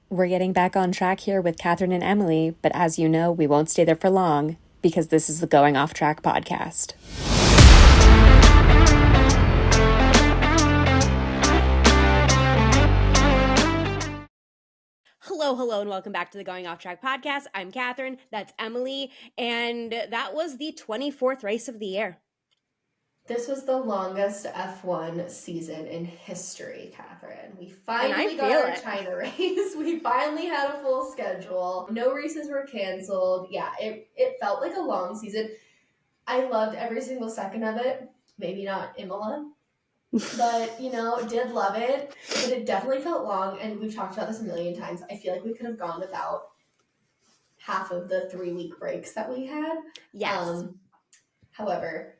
We're getting back on track here with Kathryn and Emily, but as you know, we won't stay there for long because this is the Going Off Track podcast. Hello, and welcome back to the Going Off Track podcast. I'm Kathryn, that's Emily, and that was the 24th race of the year. This was the longest F1 season in history, Kathryn. We finally got our China race. We finally had a full schedule. No races were canceled. Yeah, it felt like a long season. I loved every single second of it. Maybe not Imola, but, did love it. But it definitely felt long, and we've talked about this a million times. I feel like we could have gone without half of the 3-week breaks that we had. Yes. However,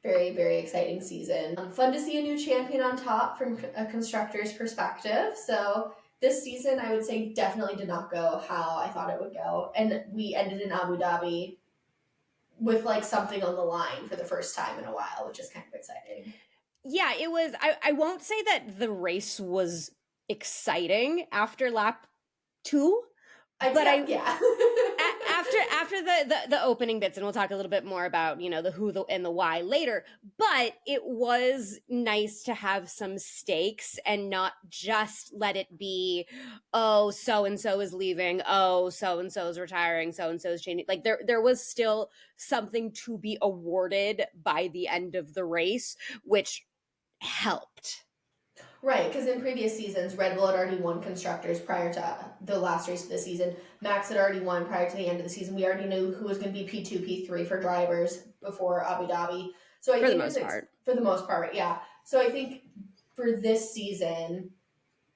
very, very exciting season. Fun to see a new champion on top from a constructor's perspective. So this season, I would say, definitely did not go how I thought it would go. And we ended in Abu Dhabi with something on the line for the first time in a while, which is kind of exciting. Yeah, it was. I won't say that the race was exciting after lap 2. After the opening bits, and we'll talk a little bit more about the who and the why later, but it was nice to have some stakes and not just let it be, oh, so and so is leaving, oh, so and so is retiring, so and so is changing. There was still something to be awarded by the end of the race, which helped. Right, because in previous seasons, Red Bull had already won Constructors prior to the last race of the season. Max had already won prior to the end of the season. We already knew who was going to be P2, P3 for drivers before Abu Dhabi. So for the most part, yeah. So I think for this season,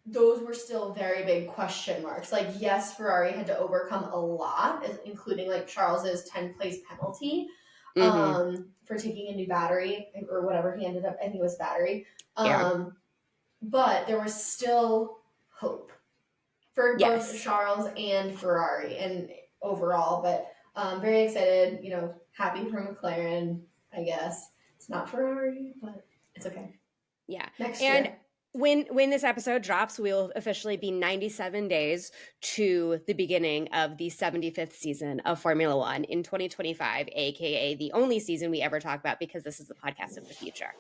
those were still very big question marks. Yes, Ferrari had to overcome a lot, including Charles's 10th-place penalty for taking a new battery or whatever he ended up. I think it was battery. But there was still hope for both Charles and Ferrari and overall. But very excited, happy for McLaren, I guess. It's not Ferrari, but it's okay. Yeah. Next year. When this episode drops, we'll officially be 97 days to the beginning of the 75th season of Formula One in 2025, aka the only season we ever talk about because this is the podcast of the future.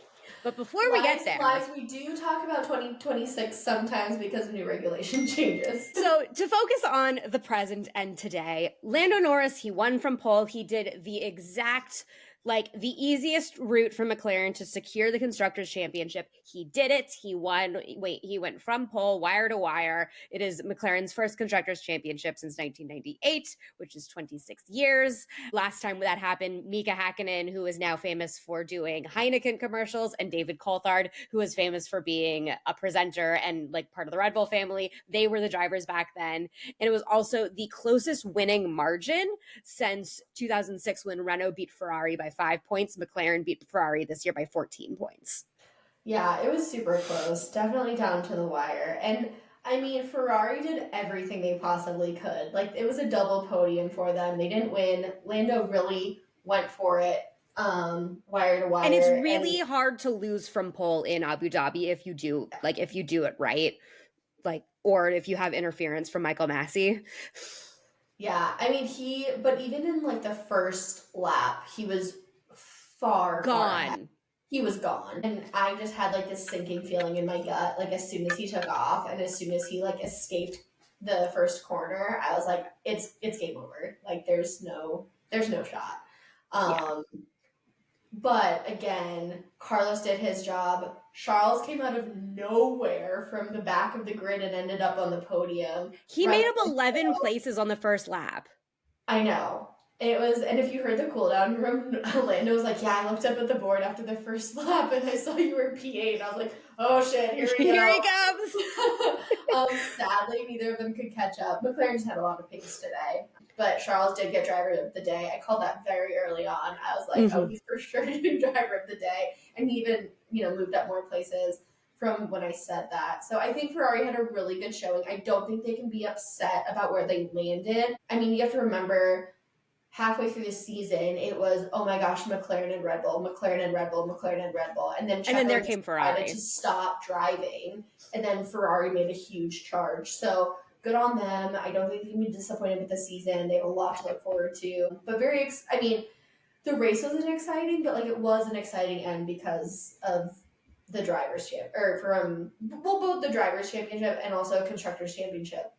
But before we get there... we do talk about 2026 sometimes because of new regulation changes. So to focus on the present and today, Lando Norris, he won from pole. He did the exact... the easiest route for McLaren to secure the Constructors' Championship. He did it. He won. He went from pole, wire to wire. It is McLaren's first Constructors' Championship since 1998, which is 26 years. Last time that happened, Mika Hakkinen, who is now famous for doing Heineken commercials, and David Coulthard, who is famous for being a presenter and part of the Red Bull family. They were the drivers back then. And it was also the closest winning margin since 2006 when Renault beat Ferrari by 5 points. McLaren beat Ferrari this year by 14 points. Yeah, it was super close. Definitely down to the wire. And I mean, Ferrari did everything they possibly could. It was a double podium for them. They didn't win. Lando really went for it, wire to wire. And it's really hard to lose from pole in Abu Dhabi if you do it right. Or if you have interference from Michael Massey. Yeah, I mean, but even in the first lap, he was far gone. He was gone. And I just had this sinking feeling in my gut, as soon as he took off and as soon as he escaped the first corner, I was like, it's game over. There's no shot. But again, Carlos did his job. Charles came out of nowhere from the back of the grid and ended up on the podium. He made up 11 places on the first lap. I know. It was, and if you heard the cooldown from Lando was yeah, I looked up at the board after the first lap and I saw you were P8 and I was like, oh shit, here we go. Here he comes. Sadly, neither of them could catch up. McLaren just had a lot of pace today. But Charles did get driver of the day. I called that very early on. I was like, oh, he's for sure getting driver of the day. And he even, moved up more places from when I said that. So I think Ferrari had a really good showing. I don't think they can be upset about where they landed. I mean, you have to remember halfway through the season, it was, oh my gosh, McLaren and Red Bull, McLaren and Red Bull, McLaren and Red Bull. And then there came Ferrari to stop driving. And then Ferrari made a huge charge. So good on them. I don't think they can be disappointed with the season. They have a lot to look forward to. But I mean, the race wasn't exciting, but like it was an exciting end because of the drivers' both the drivers' championship and also constructors' championship.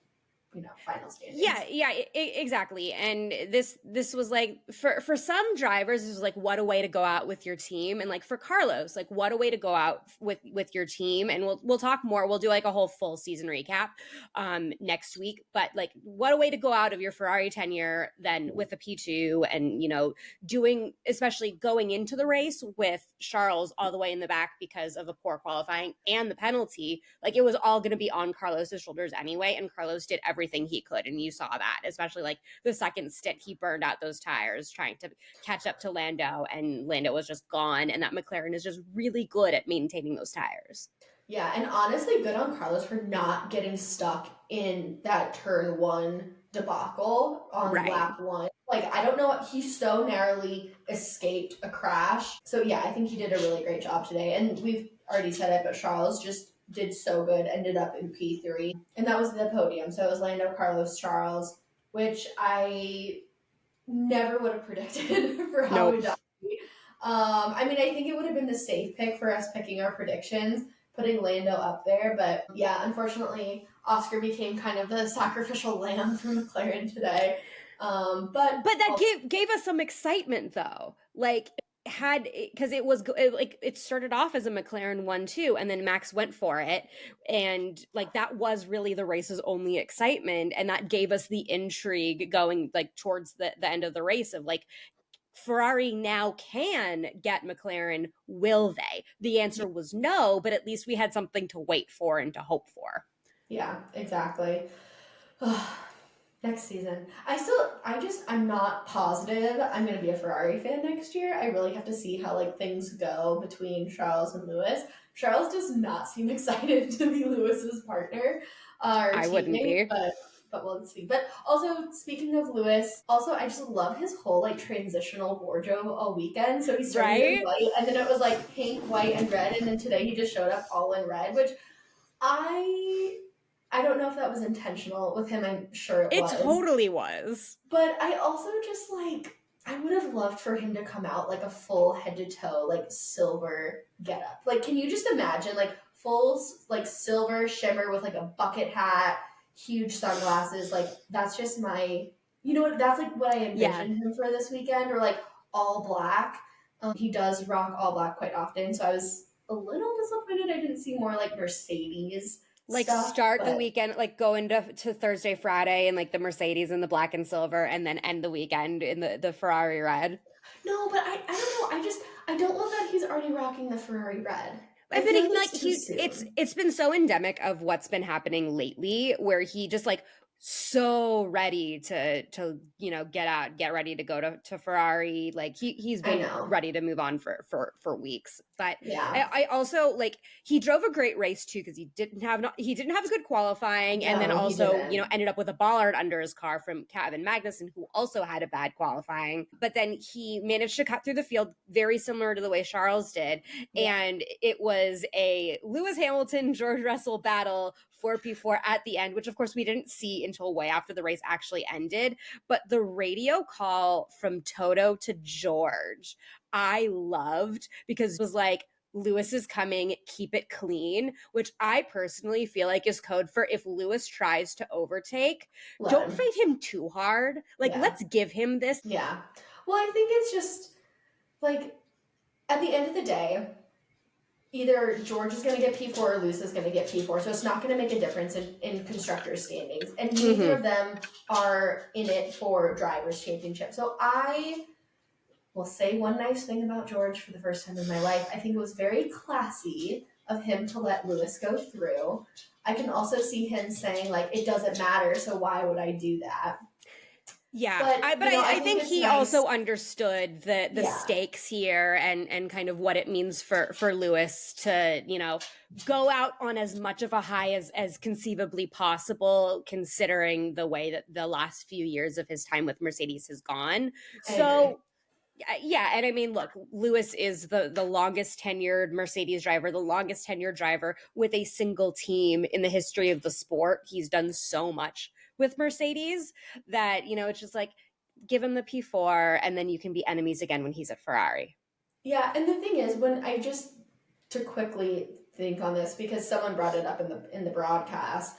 Final standings. Yeah, exactly. And this was like for some drivers, it was like, what a way to go out with your team. And like for Carlos, like what a way to go out with your team. And we'll talk more. We'll do like a whole full season recap next week. But like what a way to go out of your Ferrari tenure then with a P2 and especially going into the race with Charles all the way in the back because of a poor qualifying and the penalty. Like it was all going to be on Carlos's shoulders anyway. And Carlos did everything he could, and you saw that, especially like the second stint he burned out those tires trying to catch up to Lando, and Lando was just gone, and that McLaren is just really good at maintaining those tires. Yeah, and honestly, good on Carlos for not getting stuck in that turn 1 debacle on lap 1. Like, I don't know, he so narrowly escaped a crash. So yeah, I think he did a really great job today, and we've already said it, but Charles just did so good, ended up in P3. And that was the podium. So it was Lando, Carlos, Charles, which I never would have predicted for Abu Dhabi. I mean, I think it would have been the safe pick for us picking our predictions, putting Lando up there. But yeah, unfortunately, Oscar became kind of the sacrificial lamb for McLaren today. But that gave us some excitement though. Like, because it started off as a McLaren 1-2 and then Max went for it, and like that was really the race's only excitement, and that gave us the intrigue going like towards the end of the race of like, Ferrari now can get McLaren, will they? The answer was no, but at least we had something to wait for and to hope for. Yeah, exactly. Next season. I'm not positive I'm going to be a Ferrari fan next year. I really have to see how like things go between Charles and Lewis. Charles does not seem excited to be Lewis's partner. I wouldn't be. But we'll see. But also, speaking of Lewis, I just love his whole like transitional wardrobe all weekend. So he started in white, and then it was like pink, white, and red, and then today he just showed up all in red, which I don't know if that was intentional with him. I'm sure it was. It totally was. But I also just like, I would have loved for him to come out like a full head to toe, like silver getup. Like, can you just imagine like full like silver shimmer with like a bucket hat, huge sunglasses? Like, that's just that's like what I envisioned him for this weekend, or like all black. He does rock all black quite often. So I was a little disappointed I didn't see more like Mercedes like stuff, the weekend, like go into Thursday, Friday, and like the Mercedes and the black and silver, and then end the weekend in the Ferrari red. No, but I don't know. I don't love that he's already rocking the Ferrari red. I think like it's been so endemic of what's been happening lately, where he just like so ready to get ready to go to Ferrari. Like he's been ready to move on for weeks. But yeah, I also like he drove a great race too, because he didn't have a good qualifying, and then also ended up with a bollard under his car from Kevin Magnussen, who also had a bad qualifying. But then he managed to cut through the field very similar to the way Charles did, and it was a Lewis Hamilton George Russell battle 4P4 at the end, which of course we didn't see until way after the race actually ended. But the radio call from Toto to George, I loved, because it was like, Lewis is coming, keep it clean, which I personally feel like is code for if Lewis tries to overtake, don't fight him too hard. Like, let's give him this. Yeah. Well, I think it's just like, at the end of the day, either George is going to get P4 or Lewis is going to get P4. So it's not going to make a difference in constructors standings. And neither of them are in it for drivers' championship. So I will say one nice thing about George for the first time in my life. I think it was very classy of him to let Lewis go through. I can also see him saying, like, it doesn't matter, so why would I do that? Yeah, but I think he nice. Also understood the stakes here and kind of what it means for Lewis to, go out on as much of a high as conceivably possible, considering the way that the last few years of his time with Mercedes has gone. So Yeah, and I mean, look, Lewis is the longest tenured Mercedes driver, the longest tenured driver with a single team in the history of the sport. He's done so much with Mercedes that, you know, it's just like, give him the P4 and then you can be enemies again when he's at Ferrari. Yeah, and the thing is, when I just to quickly think on this because someone brought it up in the broadcast,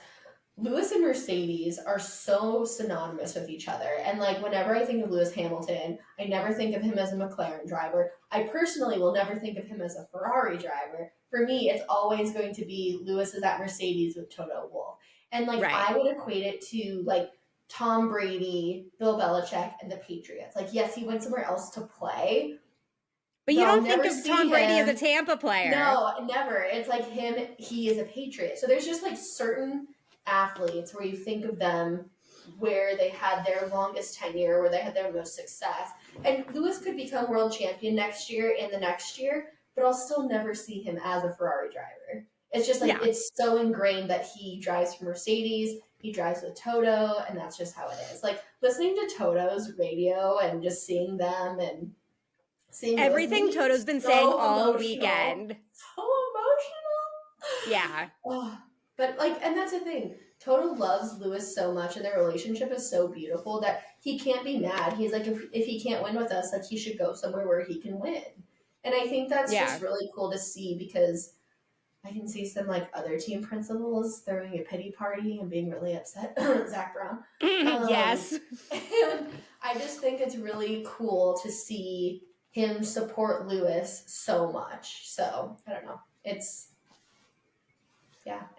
Lewis and Mercedes are so synonymous with each other. And like whenever I think of Lewis Hamilton, I never think of him as a McLaren driver. I personally will never think of him as a Ferrari driver. For me, it's always going to be Lewis is at Mercedes with Toto Wolff. And like Right. I would equate it to like Tom Brady, Bill Belichick, and the Patriots. Like, yes, he went somewhere else to play. But you don't think of Tom Brady as a Tampa player. No, never. It's like him, he is a Patriot. So there's just like certain athletes where you think of them where they had their longest tenure, where they had their most success. And Lewis could become world champion next year and the next year, but I'll still never see him as a Ferrari driver. It's just like, it's so ingrained that he drives for Mercedes, he drives with Toto, and that's just how it is. Like listening to Toto's radio and just seeing them and seeing everything Toto's been saying all weekend. So emotional. Yeah. But like, and that's the thing. Toto loves Lewis so much, and their relationship is so beautiful that he can't be mad. He's like, if he can't win with us, like he should go somewhere where he can win. And I think that's just really cool to see because I can see some like other team principals throwing a pity party and being really upset. Zach Brown. Yes. And I just think it's really cool to see him support Lewis so much. So I don't know. It's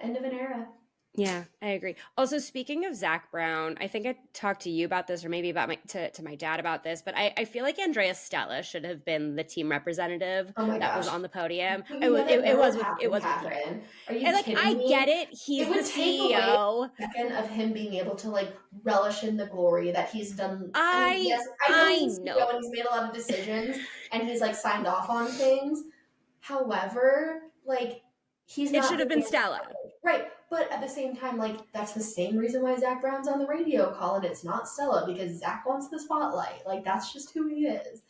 end of an era. Yeah, I agree. Also, speaking of Zach Brown, I think I talked to you about this or maybe about to my dad about this, but I feel like Andrea Stella should have been the team representative that was on the podium. It was with Kathryn. Are you and like kidding me? I get it. He's the CEO. A second of him being able to like relish in the glory that he's done. I know. And he's made a lot of decisions and he's like signed off on things. However, like it should have been Stella. Right. But at the same time, like, that's the same reason why Zach Brown's on the radio call and it's not Stella, because Zach wants the spotlight. Like, that's just who he is.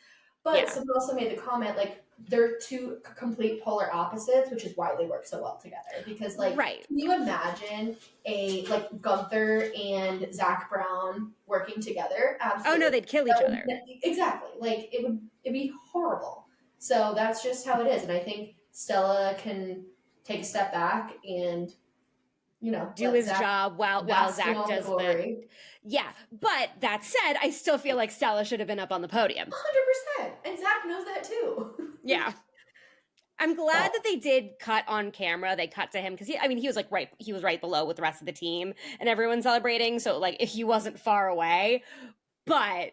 But someone also made the comment, like, they're two complete polar opposites, which is why they work so well together. Because, like, can you imagine like, Gunther and Zach Brown working together? Absolutely. Oh, no, they'd kill each other. Exactly. Like, it'd be horrible. So that's just how it is. And I think Stella can take a step back and do his job while Zach does the but that said, I still feel like Stella should have been up on the podium 100%, and Zach knows that too. I'm glad that they did cut on camera. They cut to him because he was like he was right below with the rest of the team and everyone celebrating, so like he wasn't far away, but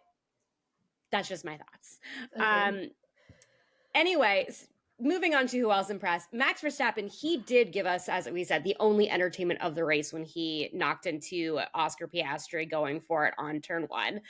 that's just my thoughts. Anyways, moving on to who else impressed. Max Verstappen, he did give us, as we said, the only entertainment of the race when he knocked into Oscar Piastri going for it on turn 1.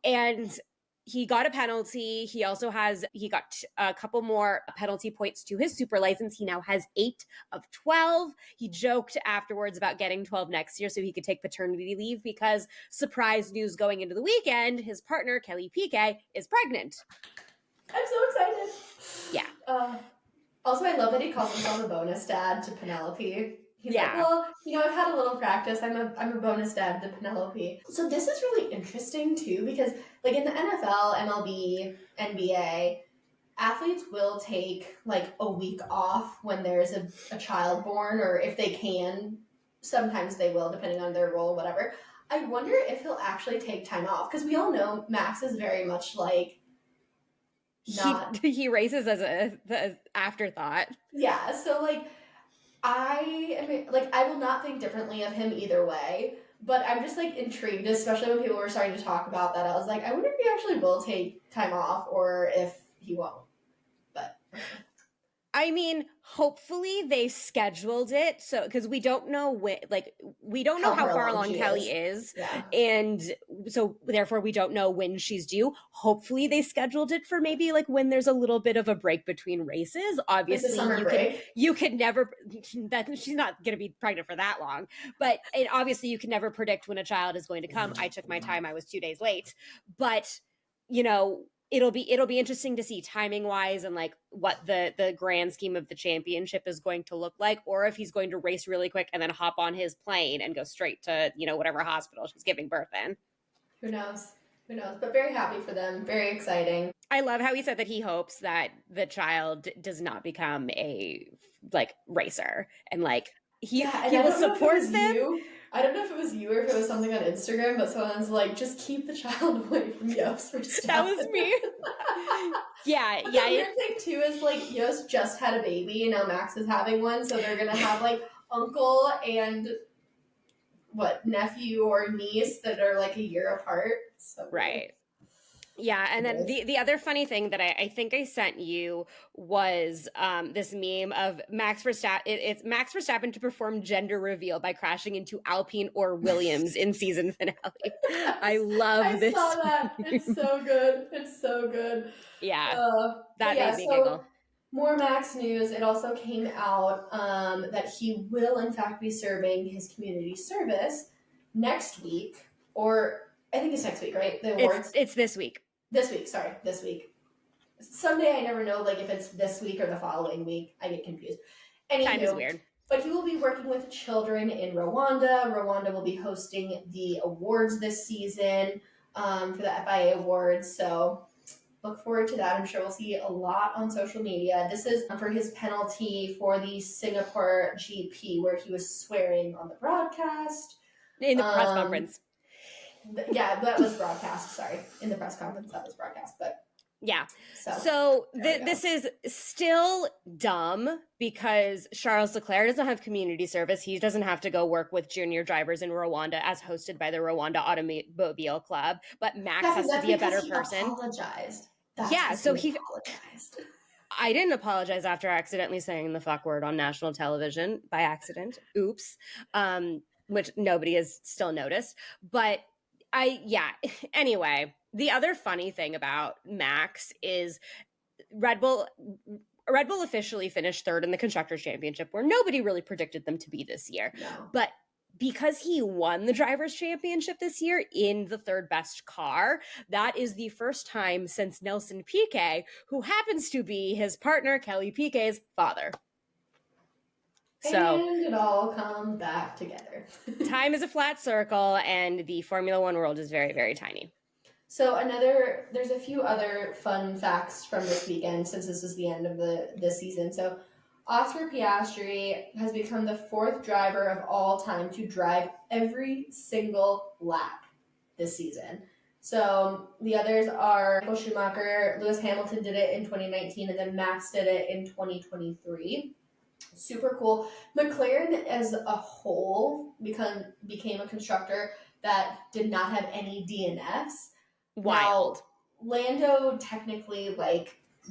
And he got a penalty. He got a couple more penalty points to his super license. He now has 8 of 12. He joked afterwards about getting 12 next year so he could take paternity leave because, surprise news going into the weekend, his partner, Kelly Piquet, is pregnant. I'm so excited. Yeah. Also, I love that he calls himself a bonus dad to Penelope. He's like, well, I've had a little practice. I'm a bonus dad to Penelope. So this is really interesting, too, because, like, in the NFL, MLB, NBA, athletes will take, like, a week off when there's a child born, or if they can, sometimes they will, depending on their role, whatever. I wonder if he'll actually take time off, because we all know Max is very much, like, he races as an afterthought. Yeah, so like I will not think differently of him either way, but I'm just like intrigued, especially when people were starting to talk about that. I was like, I wonder if he actually will take time off or if he won't. But I mean, hopefully they scheduled it so because we don't know when, like we don't know how far along Kelly is, and so therefore we don't know when she's due. Hopefully they scheduled it for maybe like when there's a little bit of a break between races. Obviously, you could never that she's not going to be pregnant for that long, but obviously you can never predict when a child is going to come. I took my time; I was 2 days late, but it'll be interesting to see timing wise and like what the grand scheme of the championship is going to look like, or if he's going to race really quick and then hop on his plane and go straight to, you know, whatever hospital she's giving birth in. Who knows? Who knows? But very happy for them. Very exciting. I love how he said that he hopes that the child does not become a like racer, and like he will support them. I don't know if it was you or if it was something on Instagram, but someone's like, just keep the child away from Yost Verstappen. That was me. Yeah. The weird thing too is like Yost just had a baby and now Max is having one, so they're gonna have like uncle and nephew or niece that are like a year apart. So right. Yeah, and then the other funny thing that I think I sent you was this meme of Max Verstappen. It's Max Verstappen to perform gender reveal by crashing into Alpine or Williams in season finale. I love this. I saw that. It's so good. It's so good. Yeah, that made me giggle. More Max news. It also came out that he will in fact be serving his community service next week, or I think it's next week, right? The awards. It's this week. This week. Someday I never know, like if it's this week or the following week. I get confused. Time is weird. But he will be working with children in Rwanda. Rwanda will be hosting the awards this season for the FIA awards. So look forward to that. I'm sure we'll see a lot on social media. This is for his penalty for the Singapore GP, where he was swearing on the broadcast. In the press conference. Yeah, that was broadcast. Sorry. In the press conference, that was broadcast. But yeah. So this is still dumb because Charles Leclerc doesn't have community service. He doesn't have to go work with junior drivers in Rwanda as hosted by the Rwanda Automobile Club. But Max has to be a better person. Apologized. So he apologized. I didn't apologize after accidentally saying the fuck word on national television by accident. Oops. Which nobody has still noticed. But anyway, the other funny thing about Max is Red Bull officially finished third in the Constructors Championship, where nobody really predicted them to be this year. No. But because he won the Drivers' Championship this year in the third best car, that is the first time since Nelson Piquet, who happens to be his partner, Kelly Piquet's father. So, and it all comes back together. Time is a flat circle, and the Formula One world is very, very tiny. So there's a few other fun facts from this weekend, since this is the end of the season. So Oscar Piastri has become the fourth driver of all time to drive every single lap this season. So the others are Michael Schumacher, Lewis Hamilton did it in 2019, and then Max did it in 2023. Super cool. McLaren as a whole became a constructor that did not have any DNFs. Wild. Now, Lando technically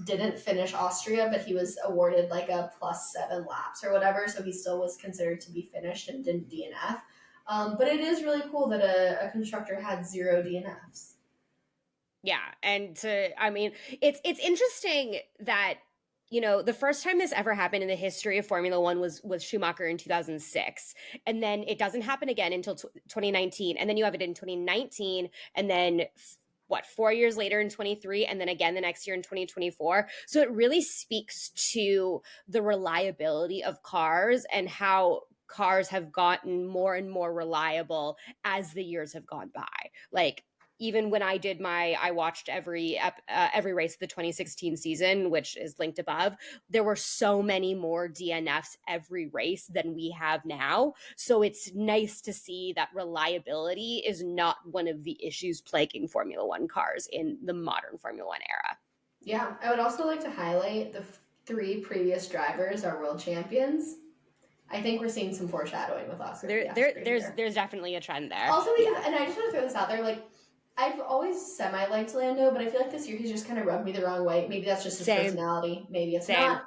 didn't finish Austria, but he was awarded a +7 laps or whatever, so he still was considered to be finished and didn't DNF. But it is really cool that a constructor had 0 DNFs. Yeah, and it's interesting that, you know, the first time this ever happened in the history of Formula One was Schumacher in 2006. And then it doesn't happen again until 2019. And then you have it in 2019. And then, 4 years later in 23. And then again the next year in 2024. So it really speaks to the reliability of cars and how cars have gotten more and more reliable as the years have gone by. Even when I watched every race of the 2016 season, which is linked above, there were so many more DNFs every race than we have now. So it's nice to see that reliability is not one of the issues plaguing Formula One cars in the modern Formula One era. Yeah, I would also like to highlight the 3 previous drivers are world champions. I think we're seeing some foreshadowing with Oscar Piastri. There's definitely a trend there. Also because, and I just want to throw this out there, I've always semi-liked Lando, but I feel like this year he's just kind of rubbed me the wrong way. Maybe that's just his personality. Maybe it's not.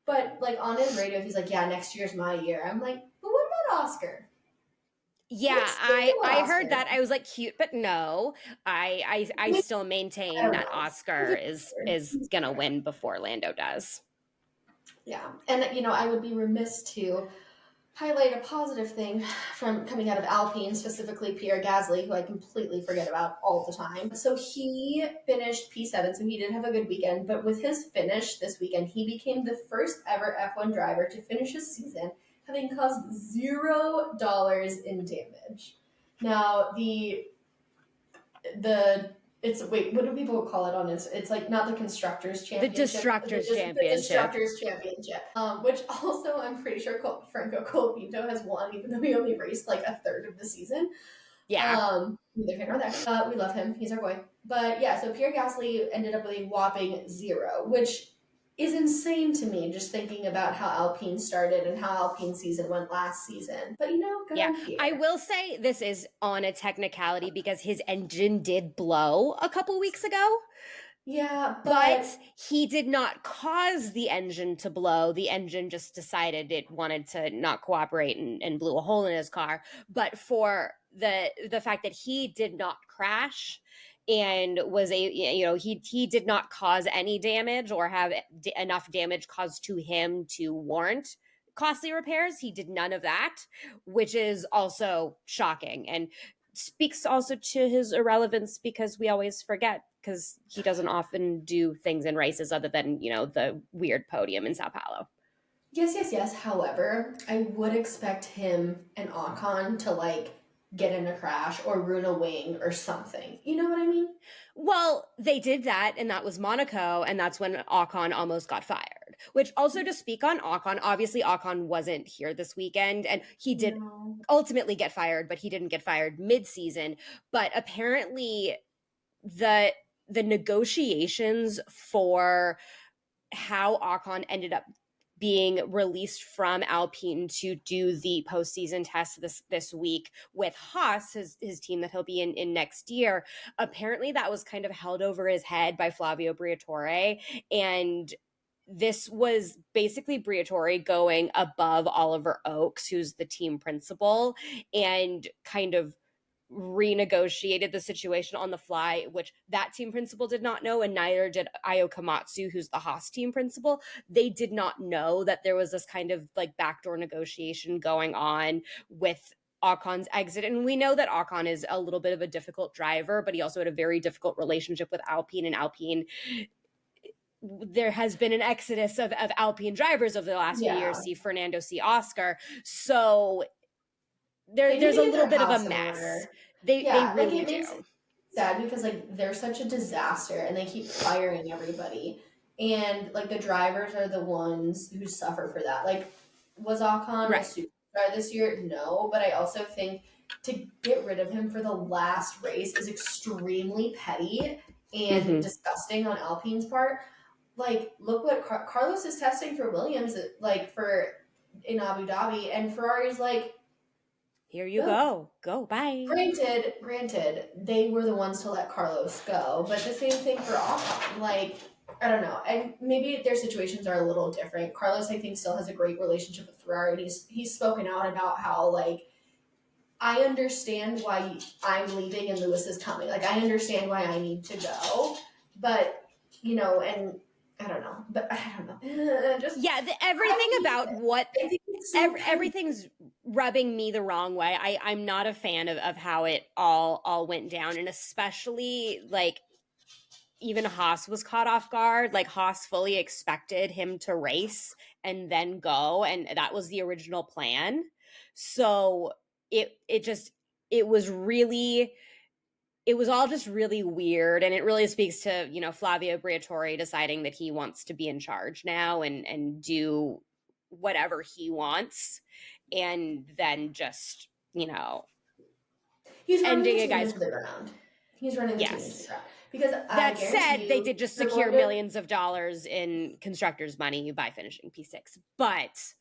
But, on his radio, he's like, yeah, next year's my year. I'm like, but what about Oscar? Yeah, I heard that. I was like, cute, but no. I still maintain that Oscar is going to win before Lando does. Yeah. And, I would be remiss to highlight a positive thing from coming out of Alpine, specifically Pierre Gasly, who I completely forget about all the time. So he finished P7, so he did have a good weekend, but with his finish this weekend, he became the first ever F1 driver to finish his season having caused $0 in damage. Now, what do people call it on it? It's like not the Constructors Championship. The Destructors Championship. The Destructors Championship. Which also I'm pretty sure Franco Colapinto has won, even though he only raced like a third of the season. Yeah. Neither here nor there. We love him. He's our boy. But yeah, so Pierre Gasly ended up with a whopping 0, which is insane to me, just thinking about how Alpine started and how Alpine season went last season. But good on Pierre. I will say this is on a technicality because his engine did blow a couple weeks ago. Yeah, but he did not cause the engine to blow. The engine just decided it wanted to not cooperate and blew a hole in his car. But for the fact that he did not crash and he did not cause any damage or have enough damage caused to him to warrant costly repairs. He did none of that, which is also shocking and speaks also to his irrelevance because we always forget because he doesn't often do things in races other than, the weird podium in Sao Paulo. Yes. However, I would expect him and Ocon to get in a crash or ruin a wing or something. You know what I mean? Well, they did that, and that was Monaco, and that's when Ocon almost got fired. Which also to speak on Ocon, obviously Ocon wasn't here this weekend, and he did ultimately get fired, but he didn't get fired mid-season. But apparently the negotiations for how Ocon ended up being released from Alpine to do the postseason test this week with Haas, his team that he'll be in next year. Apparently that was kind of held over his head by Flavio Briatore. And this was basically Briatore going above Oliver Oakes, who's the team principal, and kind of renegotiated the situation on the fly, which that team principal did not know, and neither did Ayo Komatsu, who's the Haas team principal. They did not know that there was this kind of backdoor negotiation going on with Ocon's exit. And we know that Ocon is a little bit of a difficult driver, but he also had a very difficult relationship with Alpine, and Alpine, there has been an exodus of Alpine drivers over the last few years. See Fernando, see Oscar. So there's a little bit of a mess. They really do. Sad because they're such a disaster and they keep firing everybody, and the drivers are the ones who suffer for that. Was Ocon a superstar this year? No, but I also think to get rid of him for the last race is extremely petty and disgusting on Alpine's part. Look what Carlos is testing for Williams in Abu Dhabi, and Ferrari's here you go, bye. Granted, they were the ones to let Carlos go, but the same thing for Ocon. I don't know, and maybe their situations are a little different. Carlos, I think, still has a great relationship with Ferrari, and he's spoken out about how I understand why I'm leaving and Lewis is coming. I understand why I need to go, but and I don't know. Everything's rubbing me the wrong way. I'm not a fan of how it all went down, and especially even Haas was caught off guard. Haas fully expected him to race and then go, and that was the original plan. So it was all just really weird, and it really speaks to Flavio Briatore deciding that he wants to be in charge now and do whatever he wants, and then just he's ending a guy's around. He's running the team into the ground. Because that said, they did just secure millions of dollars in Constructors money by finishing P6, but.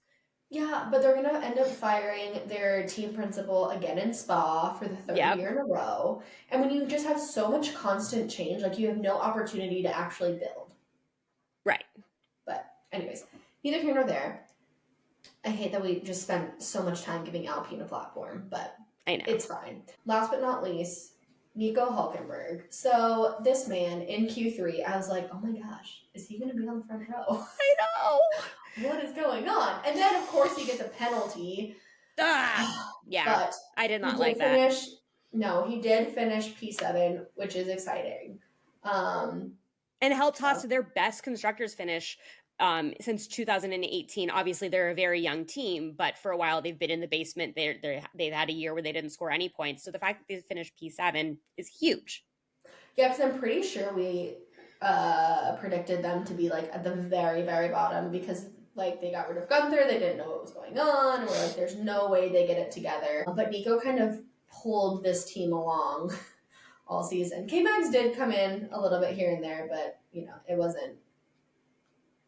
Yeah, but they're going to end up firing their team principal again in Spa for the third year in a row. And when you just have so much constant change, you have no opportunity to actually build. Right. But anyways, neither here nor there. I hate that we just spent so much time giving Alpine a platform, but I know. It's fine. Last but not least, Nico Hulkenberg. So this man in Q3, I was like, oh my gosh, is he going to be on the front row? I know. What is going on? And then, of course, he gets a penalty Yeah, But I did not he like did that. finish. No, he did finish P7, which is exciting. And helped Haas So to their best constructors finish since 2018. Obviously, they're a very young team, but for a while they've been in the basement. They've had a year where they didn't score any points. So the fact that they finished P7 is huge. yeah, because I'm pretty sure we predicted them to be like at the very, very bottom because like they got rid of Gunther, they didn't know what was going on, and we're like, there's no way they get it together. But Nico kind of pulled this team along all season. KMags did come in a little bit here and there, but you know, it wasn't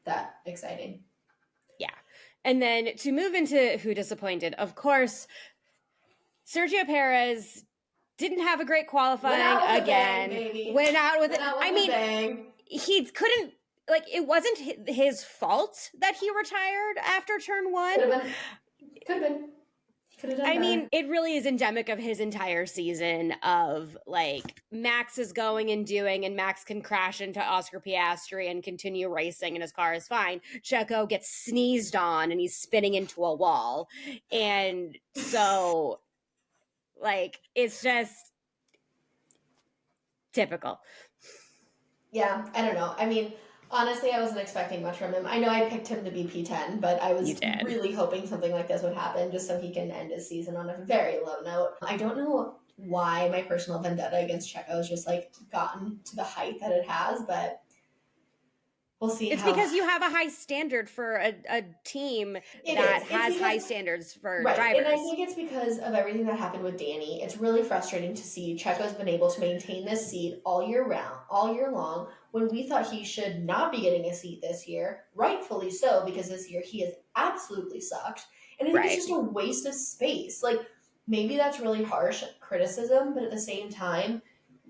that exciting. Yeah. And then to move into who disappointed, of course, Sergio Perez didn't have a great qualifying again. Went out with it. I mean, he couldn't, like, it wasn't his fault that he retired after turn one. Could have been. I mean, it really is endemic of his entire season of like Max is going and doing, and Max can crash into Oscar Piastri and continue racing, and his car is fine. Checo gets sneezed on, and he's spinning into a wall, and so like it's just typical. Yeah, I don't know. I mean, honestly, I wasn't expecting much from him. I know I picked him to be P10, but I was really hoping something like this would happen just so he can end his season on a very low note. I don't know why my personal vendetta against Checo has just like gotten to the height that it has, but we'll see. It's because you have a high standard for a team that has high standards for drivers. And I think it's because of everything that happened with Danny. It's really frustrating to see Checo's been able to maintain this seat all year long, when we thought he should not be getting a seat this year, rightfully so, because this year he has absolutely sucked. And I think it's just a waste of space. Like, maybe that's really harsh criticism, but at the same time,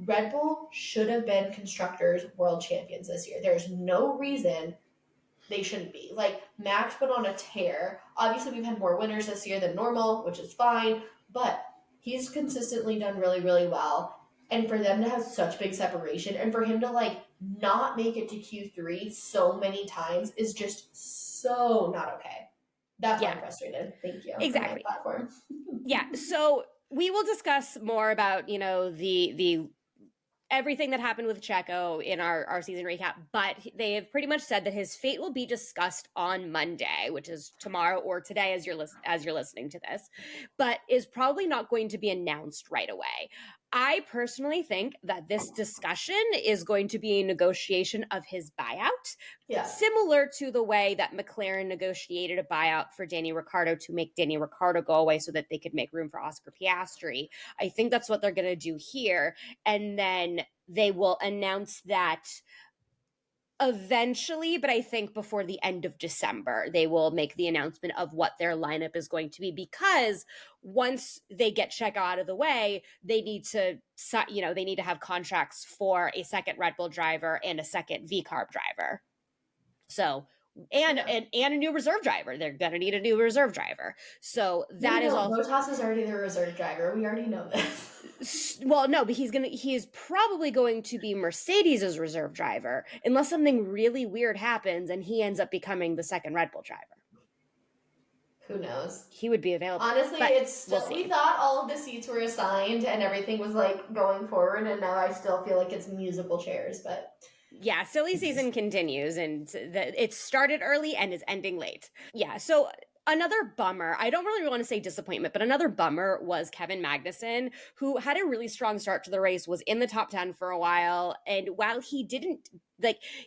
Red Bull should have been Constructors World Champions this year. There's no reason they shouldn't be. Like, Max went on a tear. Obviously, we've had more winners this year than normal, which is fine, but he's consistently done really, really well. And for them to have such big separation and for him to, like, not make it to Q3 so many times is just so not okay. That's why I'm frustrated. Thank you. Exactly. For my platform. Yeah. So we will discuss more about, you know, the everything that happened with Checo in our season recap, but they have pretty much said that his fate will be discussed on Monday, which is tomorrow or today as you're listening to this, but is probably not going to be announced right away. I personally think that this discussion is going to be a negotiation of his buyout, similar to the way that McLaren negotiated a buyout for Danny Ricciardo to make Danny Ricciardo go away so that they could make room for Oscar Piastri. I think that's what they're going to do here. And then they will announce that eventually, but I think before the end of December, they will make the announcement of what their lineup is going to be, because once they get Checo out of the way, they need to have contracts for a second Red Bull driver and a second V-Carb driver. So, and a new reserve driver. They're going to need a new reserve driver. So that is also... Bottas is already the reserve driver. We already know this. Well, no, but he is probably going to be Mercedes' reserve driver unless something really weird happens and he ends up becoming the second Red Bull driver. Who knows? He would be available. Honestly, it's still, we thought all of the seats were assigned and everything was like going forward, and now I still feel like it's musical chairs, but... Yeah, silly season continues, and it started early and is ending late. Yeah, so another bummer, I don't really want to say disappointment, but another bummer was Kevin Magnussen, who had a really strong start to the race, was in the top 10 for a while, and while he didn't,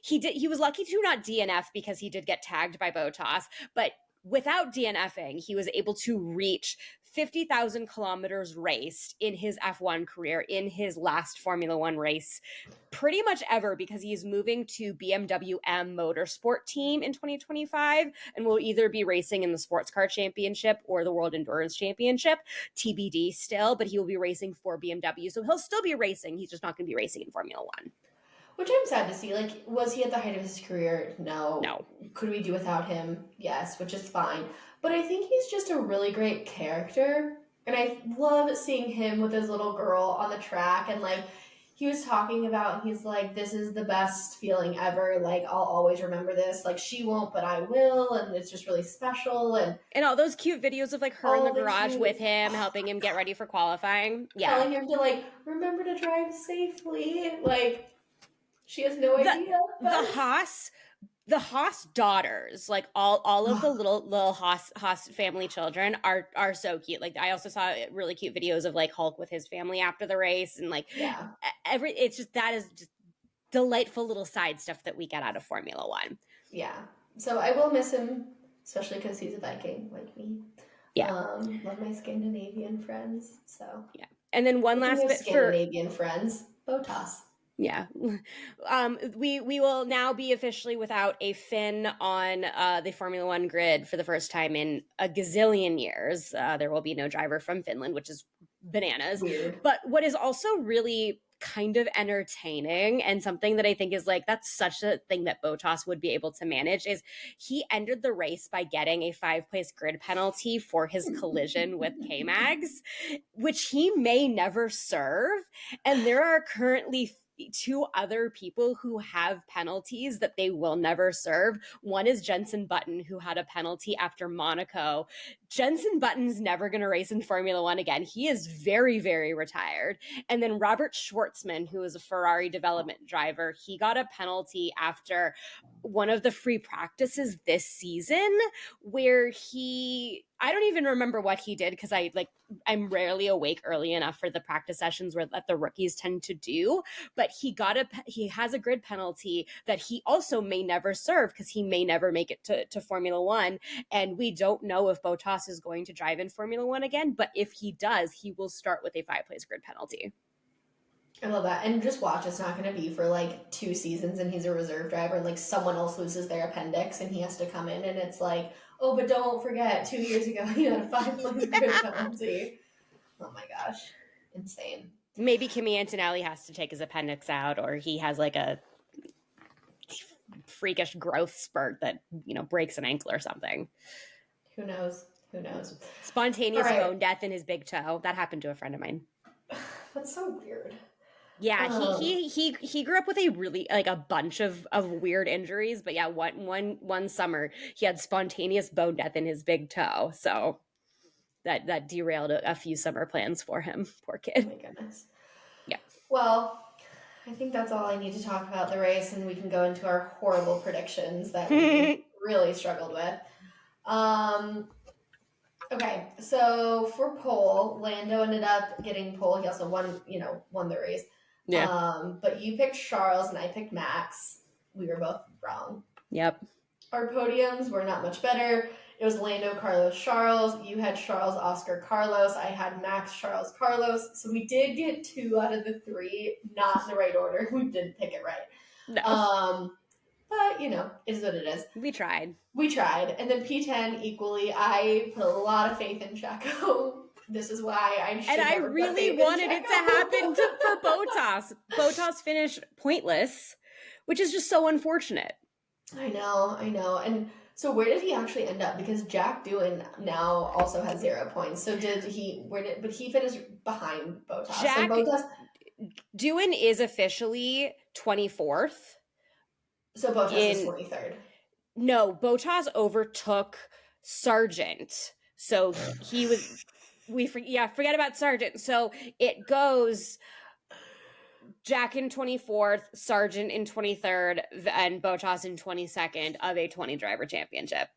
he was lucky to not DNF because he did get tagged by Bottas, but without DNFing, he was able to reach 50,000 kilometers raced in his F1 career, in his last Formula One race, pretty much ever, because he's moving to BMW M Motorsport team in 2025 and will either be racing in the Sports Car Championship or the World Endurance Championship, TBD still, but he will be racing for BMW. So he'll still be racing. He's just not going to be racing in Formula One. Which I'm sad to see. Like, was he at the height of his career? No. No. Could we do without him? Yes, which is fine. But I think he's just a really great character. And I love seeing him with his little girl on the track. And, like, he was talking about, he's like, this is the best feeling ever. Like, I'll always remember this. Like, she won't, but I will. And it's just really special. And all those cute videos of like her in the garage with him, helping him get ready for qualifying. Yeah. Telling him to like, remember to drive safely. Like, she has no idea. The Haas daughters, like all of the little Haas family children are so cute. Like I also saw really cute videos of like Hulk with his family after the race, and like it's just that is just delightful little side stuff that we get out of Formula One. Yeah. So I will miss him, especially because he's a Viking like me. Yeah. Love my Scandinavian friends. So yeah. And then one last bit Scandinavian friends, Bottas. Yeah. We will now be officially without a Finn on the Formula One grid for the first time in a gazillion years. There will be no driver from Finland, which is bananas. Weird. But what is also really kind of entertaining and something that I think is like, that's such a thing that Bottas would be able to manage, is he ended the race by getting a 5-place grid penalty for his collision with KMags, which he may never serve. And there are currently 2 other people who have penalties that they will never serve. One is Jenson Button, who had a penalty after Monaco. Jenson Button's never going to race in Formula One again. He is very, very retired. And then Robert Schwartzman, who is a Ferrari development driver, he got a penalty after one of the free practices this season where I don't even remember what he did because I'm rarely awake early enough for the practice sessions that the rookies tend to do. But he has a grid penalty that he also may never serve because he may never make it to Formula One. And we don't know if Bottas is going to drive in Formula One again. But if he does, he will start with a 5-place grid penalty. I love that. And just watch, it's not going to be for like 2 seasons and he's a reserve driver and like someone else loses their appendix and he has to come in and it's like, oh, but don't forget 2 years ago he had a 5-place grid penalty. Oh my gosh. Insane. Maybe Kimi Antonelli has to take his appendix out, or he has like a freakish growth spurt that, breaks an ankle or something. Who knows? Spontaneous bone death in his big toe. That happened to a friend of mine. That's so weird. Yeah, he grew up with a really a bunch of weird injuries, but yeah, one summer he had spontaneous bone death in his big toe. So that derailed a few summer plans for him. Poor kid. Oh my goodness. Yeah. Well, I think that's all I need to talk about the race, and we can go into our horrible predictions that we really struggled with. Okay, so for pole, Lando ended up getting pole. He also won the race. Yeah. But you picked Charles and I picked Max. We were both wrong. Yep. Our podiums were not much better. It was Lando, Carlos, Charles. You had Charles, Oscar, Carlos. I had Max, Charles, Carlos. So we did get 2 out of the 3, not in the right order. We didn't pick it right. No. But, it is what it is. We tried. And then P10 equally, I put a lot of faith in Checo. This is why I really wanted it to happen for Bottas. Bottas finished pointless, which is just so unfortunate. I know. And so where did he actually end up? Because Jack Doohan now also has 0 points. So but he finished behind Bottas. Doohan is officially 24th. So Bottas is 23rd. No, Bottas overtook Sargent. So he was forget about Sargent. So it goes Jack in 24th, Sargent in 23rd, and Bottas in 22nd of a 20-driver championship.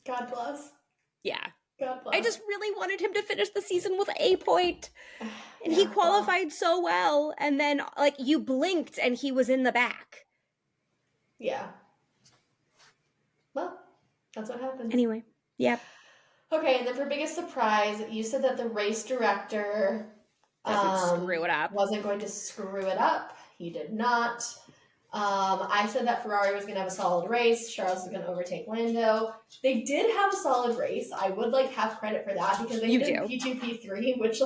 God bless. Yeah. God bless. I just really wanted him to finish the season with a point. And he qualified so well. And then, you blinked and he was in the back. Yeah. Well, that's what happened. Anyway. Yep. Okay, and then for biggest surprise, you said that the race director wasn't going to screw it up. He did not. I said that Ferrari was going to have a solid race. Charles was going to overtake Lando. They did have a solid race. I would have credit for that because they did P2, P3, which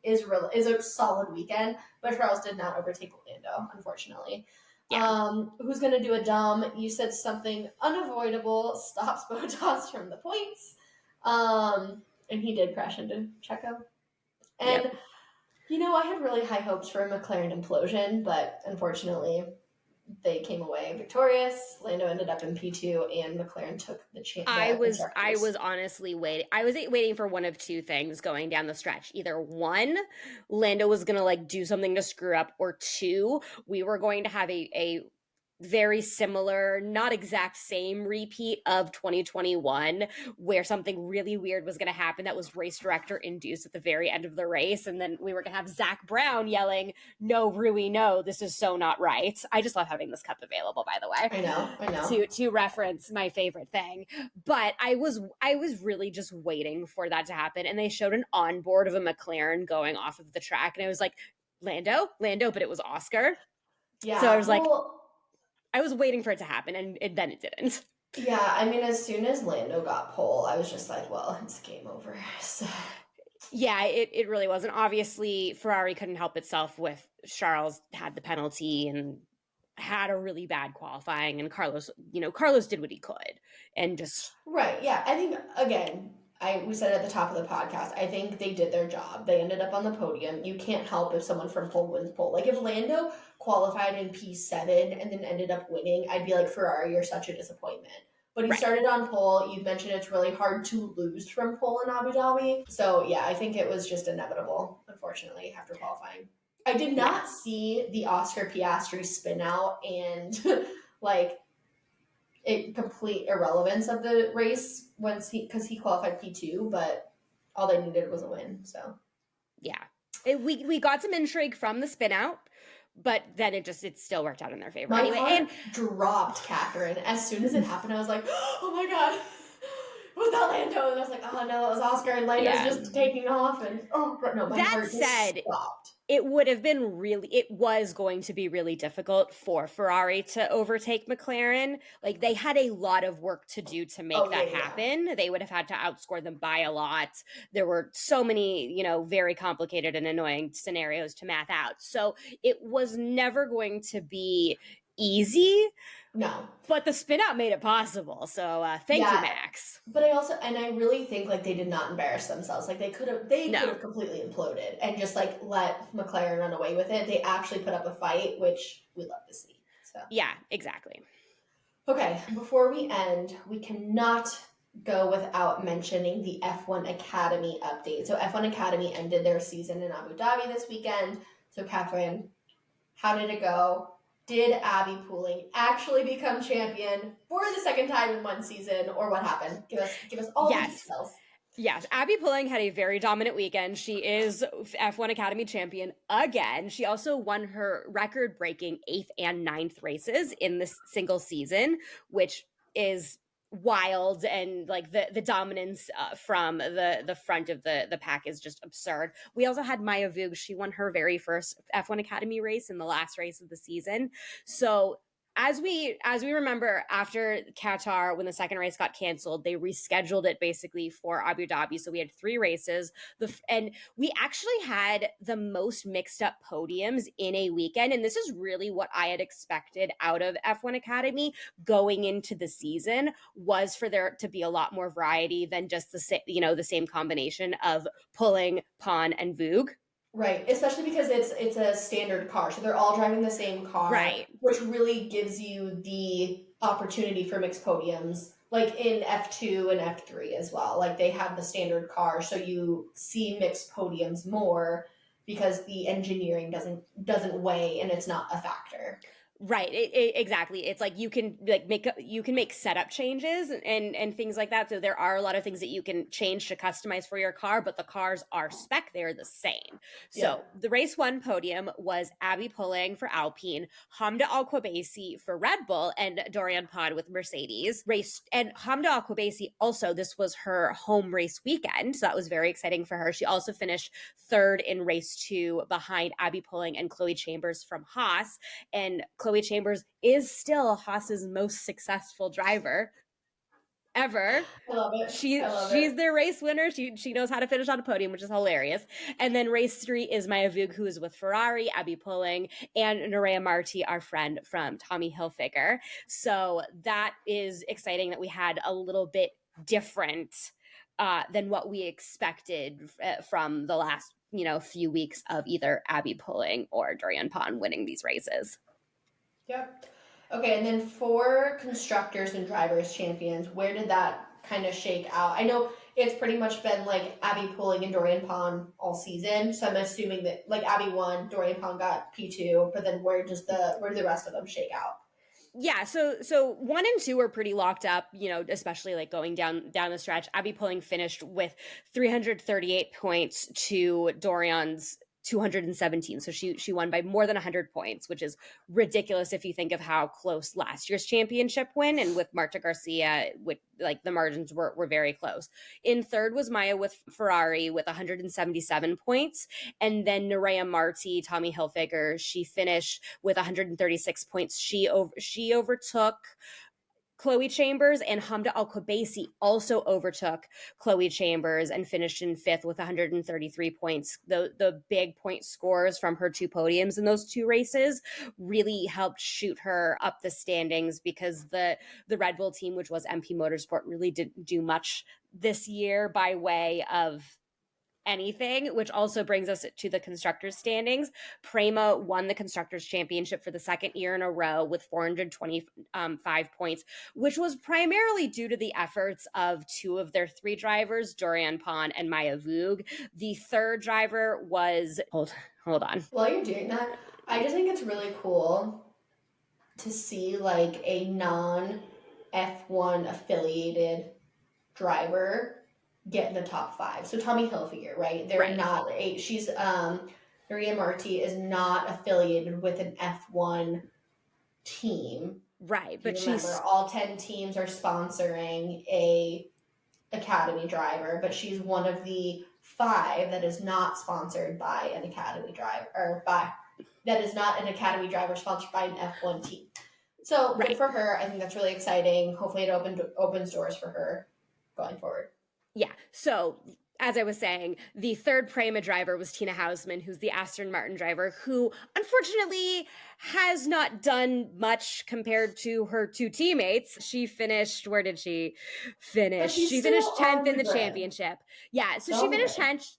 is a solid weekend. But Charles did not overtake Lando, unfortunately. Yeah. Who's going to do a dumb? You said something unavoidable stops Bottas from the points. And he did crash into Checo. And, know, I had really high hopes for a McLaren implosion, but unfortunately they came away victorious. Lando ended up in P2 and McLaren took the Constructors. I was honestly waiting. I was waiting for one of two things going down the stretch. Either one, Lando was going to like do something to screw up, or two, we were going to have a very similar, not exact same repeat of 2021, where something really weird was going to happen that was race director induced at the very end of the race. And then we were going to have Zach Brown yelling, "No, Rui, no, this is so not right." I just love having this cup available, by the way. I know. To reference my favorite thing. But I was really just waiting for that to happen. And they showed an onboard of a McLaren going off of the track. And I was like, Lando, but it was Oscar. Yeah. So I was like, I was waiting for it to happen, and then it didn't. Yeah, I mean, as soon as Lando got pole, I was just like, well, it's game over. So. Yeah, it really was. And obviously, Ferrari couldn't help itself with Charles had the penalty and had a really bad qualifying, and Carlos did what he could and just... Right, yeah. I think, again, we said at the top of the podcast, I think they did their job. They ended up on the podium. You can't help if someone from pole wins pole. Like, if Lando qualified in P7 and then ended up winning, I'd be like, Ferrari, you're such a disappointment. But he started on pole. You mentioned it's really hard to lose from pole in Abu Dhabi. So, yeah, I think it was just inevitable, unfortunately, after qualifying. I did not see the Oscar Piastri spin out and, like, complete irrelevance of the race because he qualified P2, but all they needed was a win. So yeah, we got some intrigue from the spin out, but then it still worked out in their favor. My anyway, heart dropped, Kathryn. As soon as it happened, I was like, oh my god, was that Lando? And I was like, oh no, it was Oscar, and Lando's just taking off. And my heart just stopped. It was going to be really difficult for Ferrari to overtake McLaren. Like, they had a lot of work to do to make that happen. Yeah. They would have had to outscore them by a lot. There were so many, very complicated and annoying scenarios to math out. So it was never going to be easy. No. But the spin out made it possible. So thank you, Max. But I really think like they did not embarrass themselves. Like they could have completely imploded and just like let McLaren run away with it. They actually put up a fight, which we love to see. So yeah, exactly. Okay, before we end, we cannot go without mentioning the F1 Academy update. So F1 Academy ended their season in Abu Dhabi this weekend. So Kathryn, how did it go? Did Abbi Pulling actually become champion for the second time in one season, or what happened? Give us all the details. Yes, Abbi Pulling had a very dominant weekend. She is F1 Academy champion again. She also won her record-breaking 8th and 9th races in this single season, which is wild, and like the dominance from the front of the pack is just absurd. We also had Maya Vug. She won her very first F1 Academy race in the last race of the season. So as we remember, after Qatar, when the second race got canceled, they rescheduled it basically for Abu Dhabi. So we had 3 races, and we actually had the most mixed up podiums in a weekend. And this is really what I had expected out of F1 Academy going into the season, was for there to be a lot more variety than just the same combination of Pulling, Pon, and Vug. Right, especially because it's a standard car, so they're all driving the same car, right? Which really gives you the opportunity for mixed podiums, like in F2 and F3 as well. Like they have the standard car, so you see mixed podiums more because the engineering doesn't weigh and it's not a factor. Right, exactly. It's like you can make setup changes and things like that. So there are a lot of things that you can change to customize for your car, but the cars are spec; they're the same. So the race 1 podium was Abbi Pulling for Alpine, Hamda Al-Qubaisi for Red Bull, and Dorian Pod with Mercedes. And Hamda Al-Qubaisi also, this was her home race weekend, so that was very exciting for her. She also finished 3rd in race 2 behind Abbi Pulling and Chloe Chambers from Haas, and Chloe Chambers is still Haas's most successful driver ever. I love it. She's their race winner. She knows how to finish on a podium, which is hilarious. And then race 3 is Maya Vug, who is with Ferrari, Abbi Pulling, and Nerea Marti, our friend from Tommy Hilfiger. So that is exciting that we had a little bit different than what we expected from the last few weeks of either Abbi pulling or Dorian Pon winning these races. Yep. Okay, and then for constructors and drivers champions, where did that kind of shake out? I know it's pretty much been like Abbi pulling and Dorian Pon all season, so I'm assuming that like Abbi won, Dorian Pon got P2, but then where do the rest of them shake out? Yeah, so 1 and 2 are pretty locked up, especially like going down the stretch. Abbi pulling finished with 338 points to Dorian's 217. So she won by more than 100 points, which is ridiculous if you think of how close last year's championship win. And with Marta Garcia, with like the margins were very close. In third was Maya with Ferrari with 177 points. And then Nerea Marti, Tommy Hilfiger, she finished with 136 points. She overtook Chloe Chambers, and Hamda Al-Qubaisi also overtook Chloe Chambers and finished in fifth with 133 points. The big point scores from her 2 podiums in those 2 races really helped shoot her up the standings, because the Red Bull team, which was MP Motorsport, really didn't do much this year by way of anything, which also brings us to the constructors standings. Prema won the constructors championship for the second year in a row with 425 points, which was primarily due to the efforts of 2 of their 3 drivers, Dorian Pon and Maya Voog. The third driver was hold on. While you're doing that, I just think it's really cool to see like a non F1 affiliated driver get in the top 5. So Tommy Hilfiger, right? They're Right. not she's Maria Marti is not affiliated with an F1 team. Right, but she's all 10 teams are sponsoring a academy driver, but she's one of the 5 that is not sponsored by an academy driver, or that is not an academy driver sponsored by an F1 team. So Right. Good for her. I think that's really exciting. Hopefully it opens doors for her going forward. Yeah. So as I was saying, the third Prema driver was Tina Hausman, who's the Aston Martin driver, who unfortunately has not done much compared to her 2 teammates. She finished, where did she finish? She finished 10th in the championship. Yeah. So she finished 10th.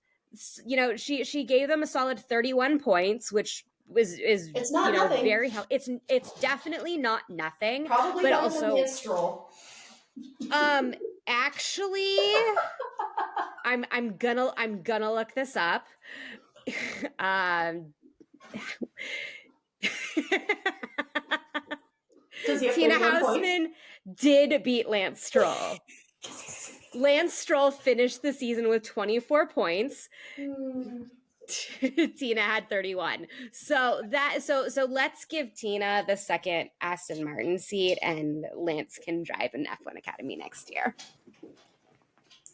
She gave them a solid 31 points, which is it's not nothing. Very helpful. It's definitely not nothing. Probably but better also than Lance Stroll. Actually, I'm gonna look this up. Tina Hausman did beat Lance Stroll. Lance Stroll finished the season with 24 points. Tina had 31. So let's give Tina the second Aston Martin seat, and Lance can drive an F1 Academy next year.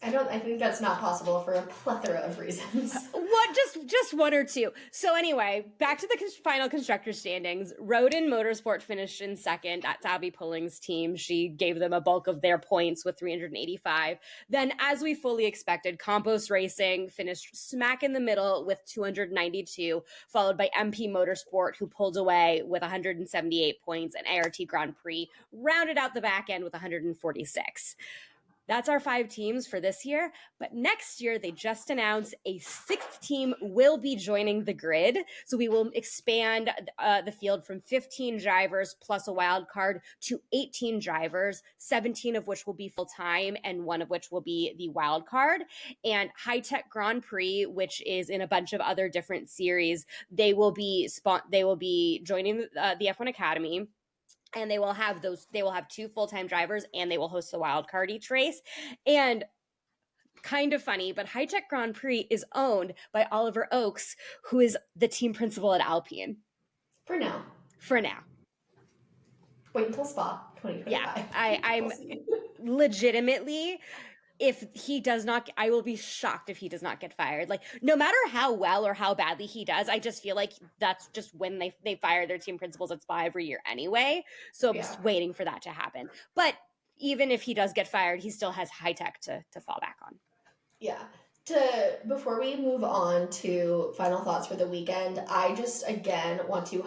I think that's not possible for a plethora of reasons. What? Just 1 or 2. So anyway, back to the final constructor standings. Rodin Motorsport finished in second. That's Abbi Pulling's team. She gave them a bulk of their points with 385. Then, as we fully expected, Campos Racing finished smack in the middle with 292, followed by MP Motorsport, who pulled away with 178 points, and ART Grand Prix rounded out the back end with 146. That's our 5 teams for this year. But next year, they just announced a 6th team will be joining the grid. So we will expand the field from 15 drivers plus a wild card to 18 drivers, 17 of which will be full-time and 1 of which will be the wild card. And High Tech Grand Prix, which is in a bunch of other different series, they will be joining the F1 Academy. And they will have 2 full-time drivers, and they will host the wild card each race. And kind of funny, but High Tech Grand Prix is owned by Oliver Oakes, who is the team principal at Alpine. For now. Wait until Spa 2025. Yeah, I'm legitimately, if he does not, I will be shocked if he does not get fired. Like, no matter how well or how badly he does, I just feel like that's just when they fire their team principals at Spa every year anyway. So I'm just waiting for that to happen. But even if he does get fired, he still has High Tech to fall back on. Yeah. Before we move on to final thoughts for the weekend, I just again want to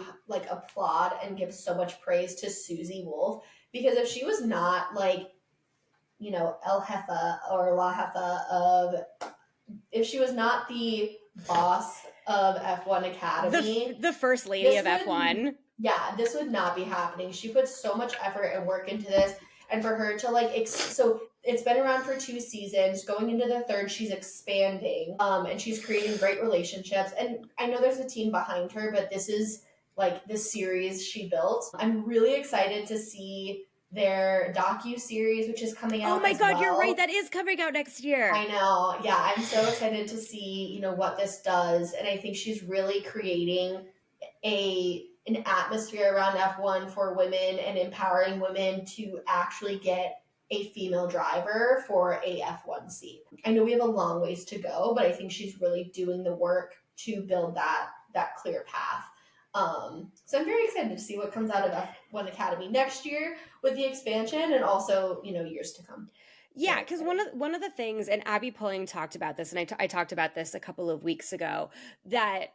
applaud and give so much praise to Susie Wolf, because if she was not El Jefa or La Jefa if she was not the boss of F1 Academy. The first lady of F1. Yeah, this would not be happening. She put so much effort and work into this. And for her to like, so it's been around for 2 seasons. Going into the third, she's expanding, and she's creating great relationships. And I know there's a team behind her, but this is like the series she built. I'm really excited to see their docu-series, which is coming out. Oh my God, you're right. That is coming out next year. I know. Yeah, I'm so excited to see, what this does. And I think she's really creating an atmosphere around F1 for women and empowering women to actually get a female driver for a F1 seat. I know we have a long ways to go, but I think she's really doing the work to build that clear path. So I'm very excited to see what comes out of F1 Academy next year with the expansion and also, years to come. Yeah, because one of the things, and Abbi Pulling talked about this, and I talked about this a couple of weeks ago, that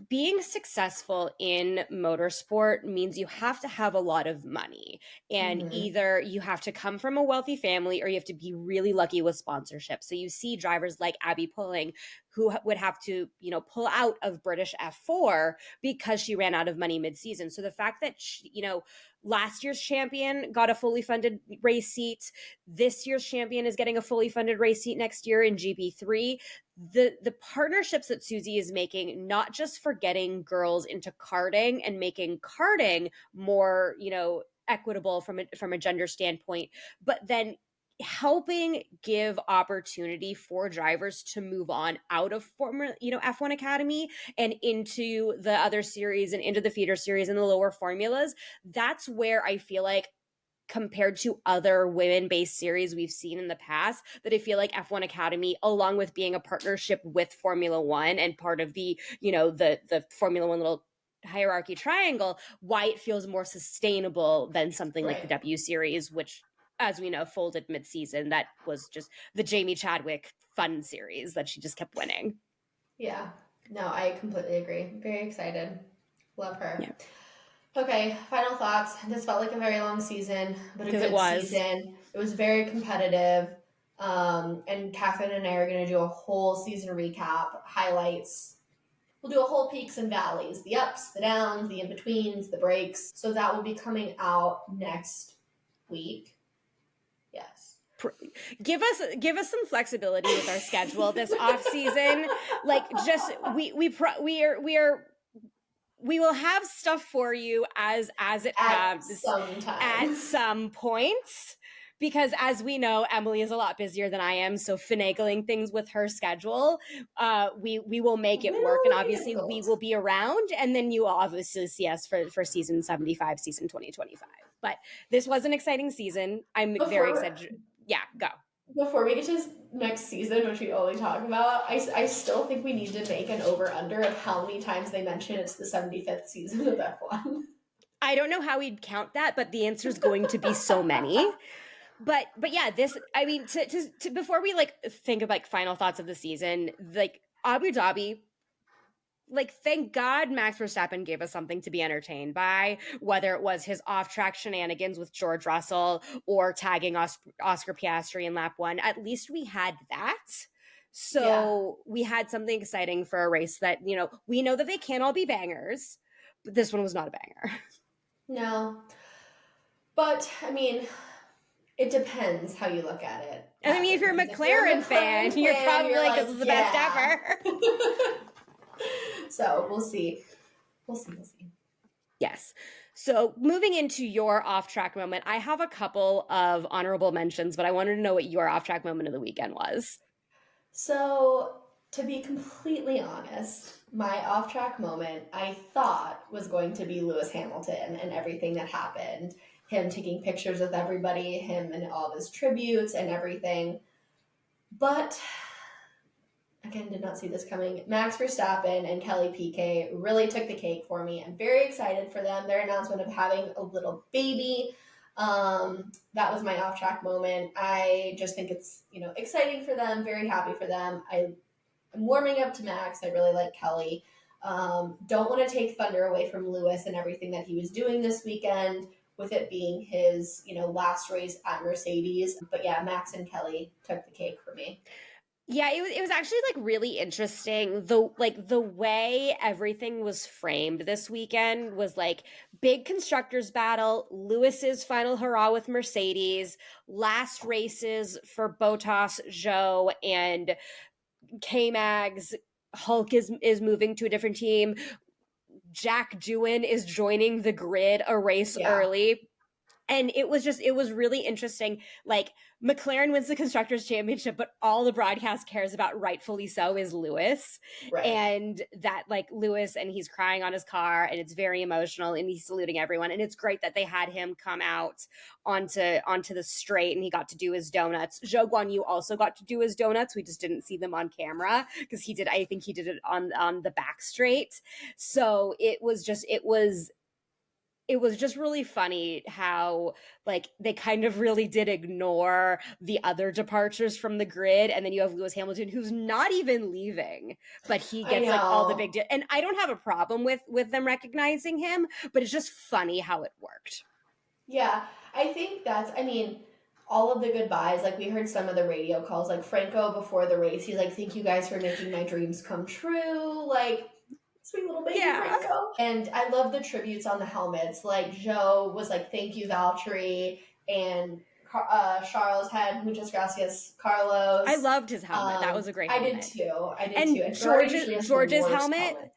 being successful in motorsport means you have to have a lot of money, and either you have to come from a wealthy family or you have to be really lucky with sponsorship. So you see drivers like Abbi Pulling who would have to, pull out of British F4 because she ran out of money mid-season. So the fact that last year's champion got a fully funded race seat, this year's champion is getting a fully funded race seat next year in GP3. The partnerships that Susie is making, not just for getting girls into karting and making karting more, equitable from a gender standpoint, but then helping give opportunity for drivers to move on out of former, F1 Academy and into the other series and into the feeder series and the lower formulas. That's where I feel like, compared to other women-based series we've seen in the past, that I feel like F1 Academy, along with being a partnership with Formula One and part of the, the Formula One little hierarchy triangle, why it feels more sustainable than something like the W Series, which, as we know, folded mid-season. That was just the Jamie Chadwick fun series that she just kept winning. Yeah, no, I completely agree. Very excited. Love her. Yeah. Okay, final thoughts. This felt like a very long season, but a good season. It was very competitive. And Kathryn and I are going to do a whole season recap, highlights. We'll do a whole peaks and valleys, the ups, the downs, the in-betweens, the breaks. So that will be coming out next week. Yes. Give us some flexibility with our schedule this off season. Like, just we will have stuff for you as it comes at some point, because as we know, Emily is a lot busier than I am. So finagling things with her schedule, we will make it work. And obviously we will be around, and then you will obviously see us for season 75, season 2025. But this was an exciting season. I'm very excited. Yeah, go. Before we get to next season, which we only talk about, I still think we need to make an over-under of how many times they mention it's the 75th season of F1. I don't know how we'd count that, but the answer is going to be so many. But yeah, this, I mean, to before we think of final thoughts of the season, Abu Dhabi, thank God Max Verstappen gave us something to be entertained by, whether it was his off-track shenanigans with George Russell or tagging Oscar Piastri in lap 1. At least we had that. So we had something exciting for a race that, we know that they can't all be bangers, but this one was not a banger. No. But, I mean, it depends how you look at it. I mean, if you're a McLaren fan, you're probably this is the best ever. So we'll see. We'll see. Yes. So moving into your off-track moment, I have a couple of honorable mentions, but I wanted to know what your off-track moment of the weekend was. So to be completely honest, my off-track moment I thought was going to be Lewis Hamilton and everything that happened. Him taking pictures with everybody, him and all of his tributes and everything. But again, did not see this coming. Max Verstappen and Kelly Piquet really took the cake for me. I'm very excited for them. Their announcement of having a little baby. That was my off-track moment. I just think it's, exciting for them. Very happy for them. I'm warming up to Max. I really like Kelly. Don't want to take thunder away from Lewis and everything that he was doing this weekend, with it being his, last race at Mercedes. But yeah, Max and Kelly took the cake for me. Yeah, it was actually like really interesting. The way everything was framed this weekend was like big constructors battle, Lewis's final hurrah with Mercedes, last races for Bottas, Zhou, and KMags. Hulk is moving to a different team. Jack Doohan is joining the grid a race Yeah, early. And it was really interesting. Like, McLaren wins the Constructors' Championship, but all the broadcast cares about, rightfully so, is Lewis. right. And that, like, Lewis, and he's crying on his car, and it's very emotional, and he's saluting everyone. And it's great that they had him come out onto the straight, and he got to do his donuts. Zhou Guanyu also got to do his donuts. We just didn't see them on camera because I think he did it on the back straight. So it was just really funny how like they kind of really did ignore the other departures from the grid, and then you have Lewis Hamilton who's not even leaving, but he I gets like all the know. big and I don't have a problem with them recognizing him, but it's just funny how it worked. Yeah, I think I mean, all of the goodbyes, like we heard some of the radio calls, like Franco before the race, he's like, thank you guys for making my dreams come true. Like, sweet little baby Yeah. Franco. And I love the tributes on the helmets. Like, Joe was like, thank you, Valtteri. And Charles had muchas gracias, Carlos. I loved his helmet. That was a great I helmet. did too. I did And too. And Ferrari usually has the George's worst helmet. helmets.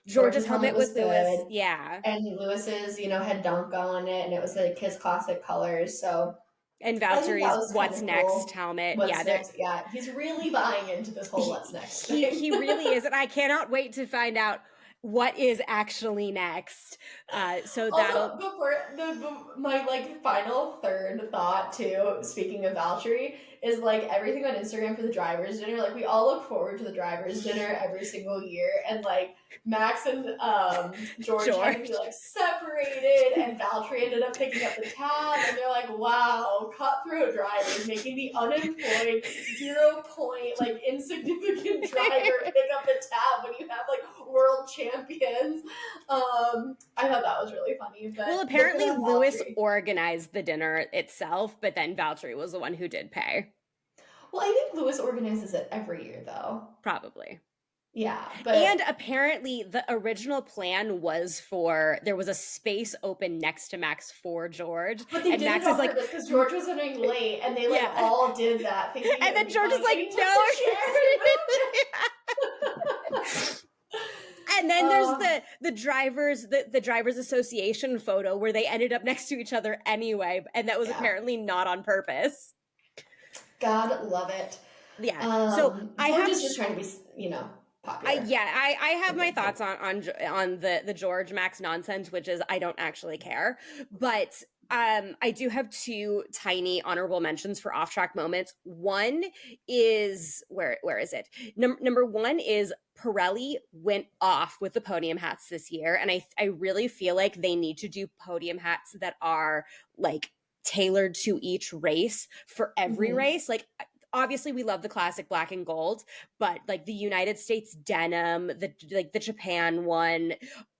George's helmet was with Lewis. good. Yeah. And Lewis's, had dunk on it, and it was like his classic colors. So And I think that was Valtteri's what's kinda next cool. helmet. What's Yeah, next? Yeah, he's really buying into this whole what's next thing. he really is, and I cannot wait to find out what is actually next. So Also, that'll before my like final third thought too, speaking of Valtteri, is like everything on Instagram for the drivers' dinner. Like we all look forward to the drivers' dinner every single year, and like Max and George had to be like separated, and Valtteri ended up picking up the tab, and they're like, "Wow, cutthroat drivers making the unemployed 0 point like insignificant driver pick up the tab when you have like world champions." I thought that was really funny. But well, apparently Lewis organized the dinner itself, but then Valtteri was the one who did pay. Well, I think Lewis organizes it every year, though. Probably. Yeah, but And apparently the original plan was for there was a space open next to Max for George. but they and did Max it on is like purpose because George was running late, and they like Yeah. all did that. And then George is like, no. And then there's the drivers association photo where they ended up next to each other anyway, and that was apparently not on purpose. God love it. Yeah. So I George have is just trying to be, popular. I have my thoughts on the George Max nonsense, which is I don't actually care, but I do have two tiny honorable mentions for off-track moments. One is where is it? Number one is Pirelli went off with the podium hats this year, and I really feel like they need to do podium hats that are like tailored to each race for every race. Like obviously we love the classic black and gold, but like the United States denim, the Japan one,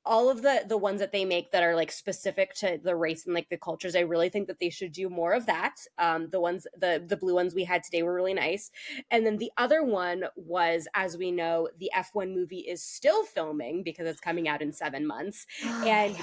all of the ones that they make that are like specific to the race and like the cultures, I really think that they should do more of that. The blue ones we had today were really nice. And then the other one was, as we know, the F1 movie is still filming because it's coming out in 7 months. And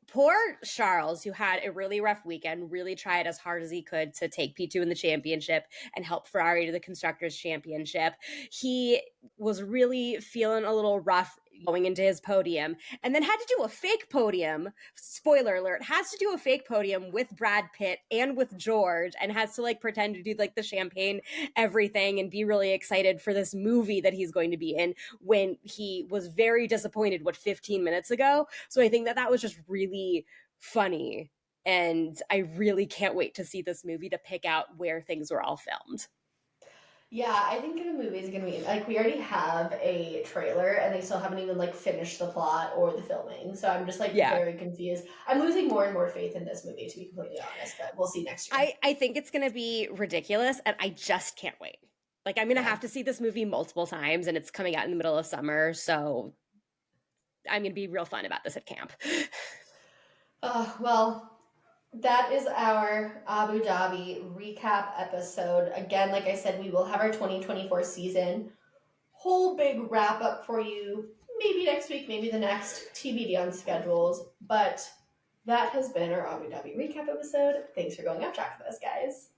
poor Charles, who had a really rough weekend, really tried as hard as he could to take P2 in the championship and help Ferrari to the Constructors' Championship. He was really feeling a little rough going into his podium, and then had to do a fake podium. Spoiler alert, has to do a fake podium with Brad Pitt and with George, and has to like pretend to do like the champagne everything and be really excited for this movie that he's going to be in, when he was very disappointed 15 minutes ago. So I think that was just really funny, and I really can't wait to see this movie to pick out where things were all filmed. Yeah, I think the movie is gonna be like we already have a trailer, and they still haven't even like finished the plot or the filming. So I'm just like very confused. I'm losing more and more faith in this movie, to be completely honest. But we'll see next year. I think it's gonna be ridiculous, and I just can't wait. Like I'm gonna have to see this movie multiple times, and it's coming out in the middle of summer, so I'm gonna be real fun about this at camp. Well, that is our Abu Dhabi recap episode. Again, like I said, we will have our 2024 season whole big wrap up for you. Maybe next week, maybe the next, TBD on schedules. But that has been our Abu Dhabi recap episode. Thanks for going up track with us, guys.